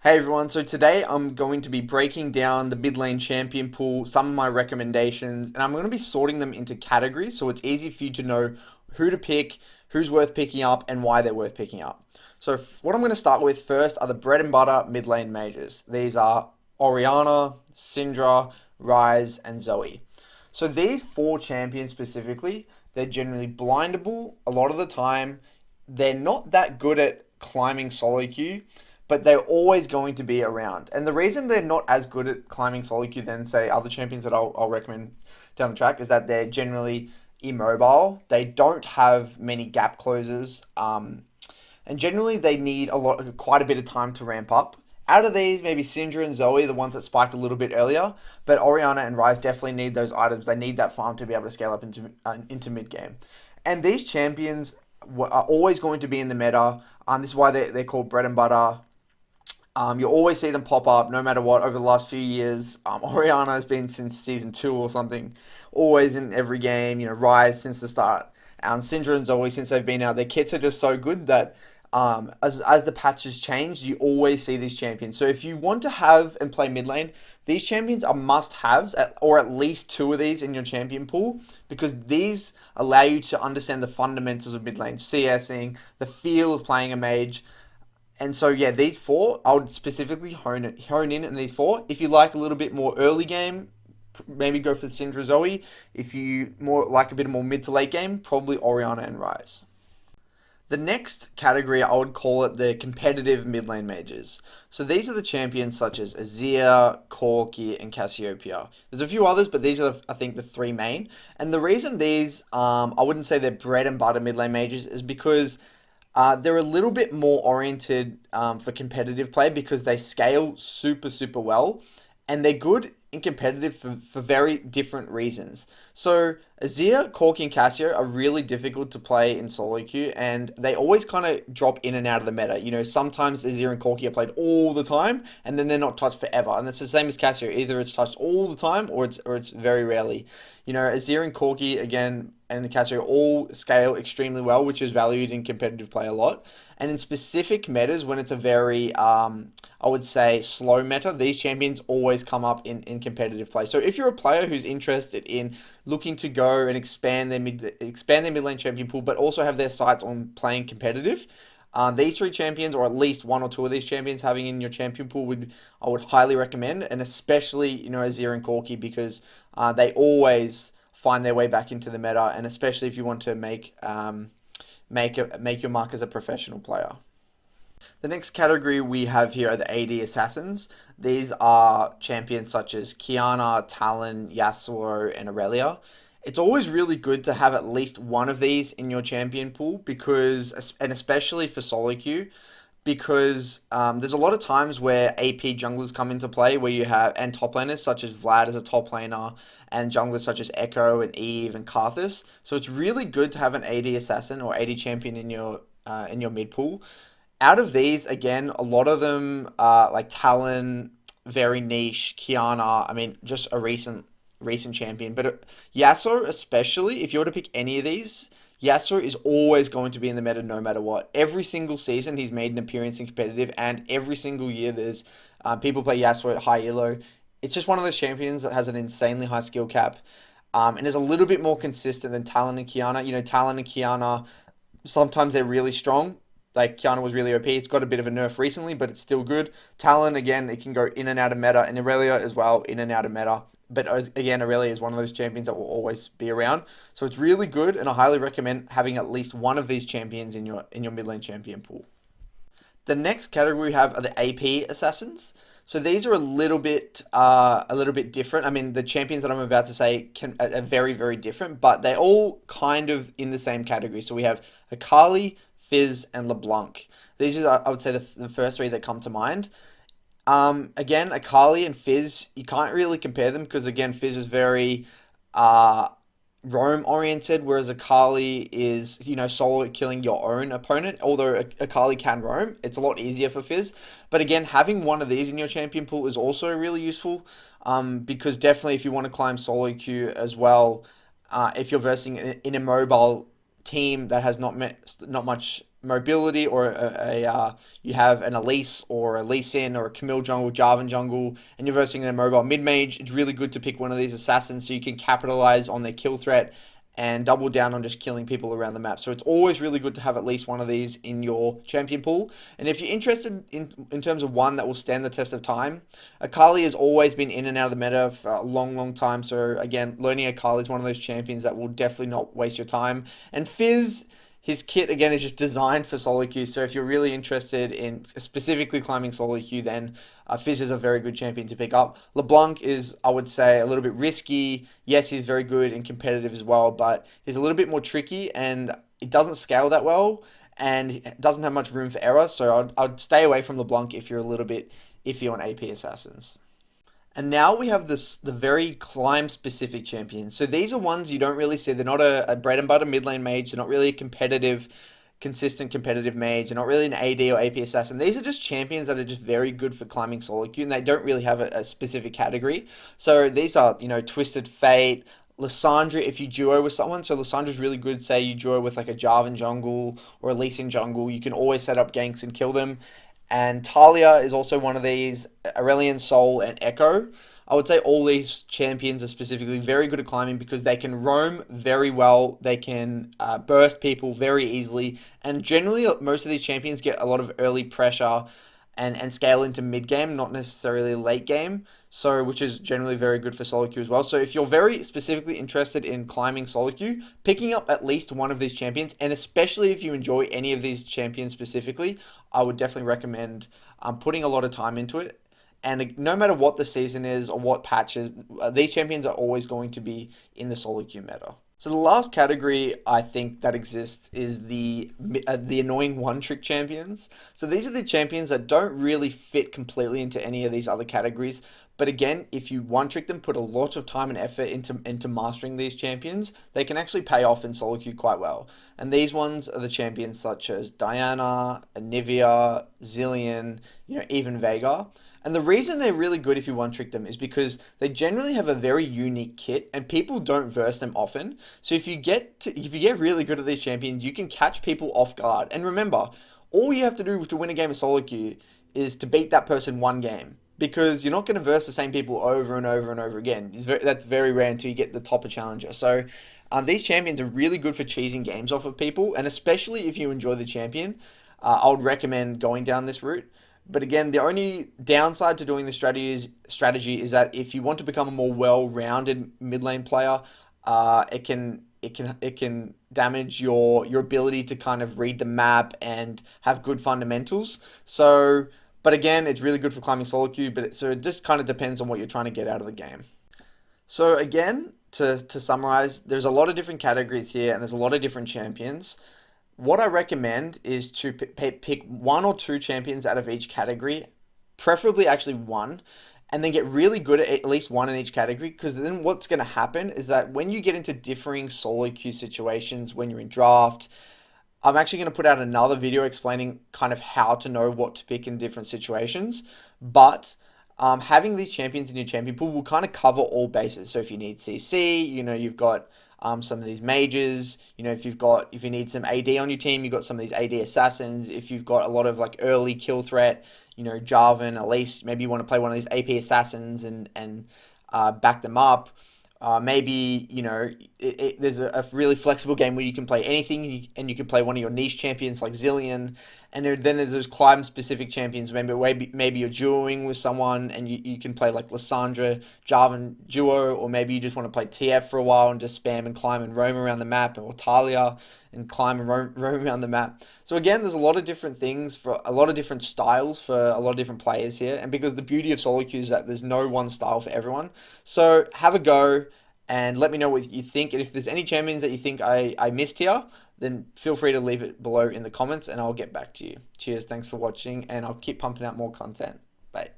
Hey everyone, so today I'm going to be breaking down the mid lane champion pool, some of my recommendations, and I'm going to be sorting them into categories so it's easy for you to know who to pick, who's worth picking up, and why they're worth picking up. So, what I'm going to start with first are the bread and butter mid lane mages. These are Orianna, Syndra, Ryze, and Zoe. So, these four champions specifically, they're generally blindable a lot of the time. They're not that good at climbing solo queue, but they're always going to be around. And the reason they're not as good at climbing solo queue than, say, other champions that I'll recommend down the track is that they're generally immobile. They don't have many gap closers, and generally they need quite a bit of time to ramp up. Out of these, maybe Syndra and Zoe, the ones that spiked a little bit earlier, but Orianna and Ryze definitely need those items. They need that farm to be able to scale up into mid game. And these champions are always going to be in the meta. This is why they're called bread and butter. You'll always see them pop up no matter what over the last few years. Oriana has been since season 2 or something, always in every game. Rise since the start. Syndra and Zoe since they've been out. Their kits are just so good that as the patches change, you always see these champions. So if you want to have and play mid lane, these champions are must-haves, or at least two of these in your champion pool, because these allow you to understand the fundamentals of mid lane, CSing, the feel of playing a mage. And so yeah, these four I would specifically hone in these four. If you like a little bit more early game, maybe go for the Syndra Zoe. If you more like a bit more mid to late game, probably Oriana and Ryze. The next category, I would call it the competitive mid lane mages. So these are the champions such as Azir, Corki, and Cassiopeia. There's a few others, but these are, I think, the three main. And the reason these, I wouldn't say they're bread and butter mid lane mages, is because they're a little bit more oriented for competitive play because they scale super, super well. And they're good in competitive for very different reasons. So Azir, Corki, and Cassio are really difficult to play in solo queue, and they always kind of drop in and out of the meta. Sometimes Azir and Corki are played all the time, and then they're not touched forever. And it's the same as Cassio. Either it's touched all the time, or it's very rarely. Azir and Corki again and Cassio all scale extremely well, which is valued in competitive play a lot. And in specific metas, when it's a very, I would say, slow meta, these champions always come up in competitive play. So if you're a player who's interested in looking to go and expand their mid lane champion pool, but also have their sights on playing competitive, these three champions, or at least one or two of these champions, having in your champion pool I would highly recommend, and especially Azir and Corki because they always find their way back into the meta, and especially if you want to make your mark as a professional player. The next category we have here are the AD assassins. These are champions such as Kiana, Talon, Yasuo, and Aurelia. It's always really good to have at least one of these in your champion pool and especially for solo queue, because there's a lot of times where AP junglers come into play where you have, and top laners such as Vlad as a top laner, and junglers such as Echo and Eve and Karthus. So it's really good to have an AD assassin or AD champion in your mid pool. Out of these, again, a lot of them like Talon, very niche. Kiana, I mean, just a recent champion. But Yasuo, especially, if you were to pick any of these, Yasuo is always going to be in the meta no matter what. Every single season, he's made an appearance in competitive, and every single year, there's people play Yasuo at high elo. It's just one of those champions that has an insanely high skill cap, and is a little bit more consistent than Talon and Kiana. Talon and Kiana, sometimes they're really strong. Like Kiana was really OP. It's got a bit of a nerf recently, but it's still good. Talon, again, it can go in and out of meta, and Aurelia as well, in and out of meta. But again, Aurelia is one of those champions that will always be around. So it's really good, and I highly recommend having at least one of these champions in your mid lane champion pool. The next category we have are the AP assassins. So these are a little bit different. I mean, the champions that I'm about to say are very, very different, but they're all kind of in the same category. So we have Akali, Fizz, and LeBlanc. These are, I would say, the first three that come to mind. Again, Akali and Fizz, you can't really compare them because again, Fizz is very uh, roam oriented, whereas Akali is, solo killing your own opponent. Although Akali can roam, it's a lot easier for Fizz. But again, having one of these in your champion pool is also really useful, because definitely if you want to climb solo queue as well, if you're versing in a mobile team that has not much mobility or you have an Elise or a Lee Sin or a Camille jungle, Jarvan jungle, and you're versing a mobile mid mage, it's really good to pick one of these assassins so you can capitalize on their kill threat and double down on just killing people around the map. So it's always really good to have at least one of these in your champion pool. And if you're interested in terms of one that will stand the test of time, Akali has always been in and out of the meta for a long, long time. So again, learning Akali is one of those champions that will definitely not waste your time. And Fizz, his kit again is just designed for solo queue. So if you're really interested in specifically climbing solo queue, then Fizz is a very good champion to pick up. LeBlanc is, I would say, a little bit risky. Yes, he's very good and competitive as well, but he's a little bit more tricky and it doesn't scale that well and doesn't have much room for error. So I'd stay away from LeBlanc if you're a little bit iffy on AP assassins. And now we have the very climb specific champions. So these are ones you don't really see. They're not a bread and butter mid lane mage. They're not really a consistent competitive mage. They're not really an AD or AP assassin. These are just champions that are just very good for climbing solo queue, and they don't really have a specific category. So these are, Twisted Fate, Lissandra if you duo with someone. So Lissandra's really good, say you duo with like a Jarvan jungle or a Lee Sin jungle. You can always set up ganks and kill them. And Talia is also one of these, Aurelion Sol and Echo. I would say all these champions are specifically very good at climbing because they can roam very well, they can burst people very easily, and generally most of these champions get a lot of early pressure and scale into mid game, not necessarily late game. So, which is generally very good for solo queue as well. So, if you're very specifically interested in climbing solo queue, picking up at least one of these champions, and especially if you enjoy any of these champions specifically, I would definitely recommend putting a lot of time into it. And no matter what the season is or what patches, these champions are always going to be in the solo queue meta. So the last category I think that exists is the annoying one-trick champions. So these are the champions that don't really fit completely into any of these other categories. But again, if you one-trick them, put a lot of time and effort into mastering these champions, they can actually pay off in solo queue quite well. And these ones are the champions such as Diana, Anivia, Zillion, even Veigar. And the reason they're really good if you one-trick them is because they generally have a very unique kit and people don't verse them often. So if you get really good at these champions, you can catch people off guard. And remember, all you have to do to win a game of solo queue is to beat that person one game. Because you're not going to verse the same people over and over and over again. That's very rare until you get the topper challenger. So these champions are really good for cheesing games off of people. And especially if you enjoy the champion, I would recommend going down this route. But again, the only downside to doing this strategy is that if you want to become a more well-rounded mid lane player, it can damage your ability to kind of read the map and have good fundamentals. So, but again, it's really good for climbing solo queue. So it just kind of depends on what you're trying to get out of the game. So again, to summarize, there's a lot of different categories here, and there's a lot of different champions. What I recommend is to pick one or two champions out of each category, preferably actually one, and then get really good at least one in each category, because then what's going to happen is that when you get into differing solo queue situations, when you're in draft, I'm actually going to put out another video explaining kind of how to know what to pick in different situations, but having these champions in your champion pool will kind of cover all bases. So if you need CC, you've got some of these mages, if you need some AD on your team, you've got some of these AD assassins. If you've got a lot of like early kill threat, Jarvan, at least maybe you want to play one of these AP assassins and back them up. Maybe, there's a really flexible game where you can play anything and you can play one of your niche champions like Zillion. And then there's those climb-specific champions. Maybe you're duoing with someone and you can play like Lissandra, Jarvan duo, or maybe you just want to play TF for a while and just spam and climb and roam around the map, or Talia and climb and roam around the map. So again, there's a lot of different things for a lot of different styles for a lot of different players here. And because the beauty of solo queue is that there's no one style for everyone. So have a go and let me know what you think. And if there's any champions that you think I missed here, then feel free to leave it below in the comments and I'll get back to you. Cheers, thanks for watching, and I'll keep pumping out more content. Bye.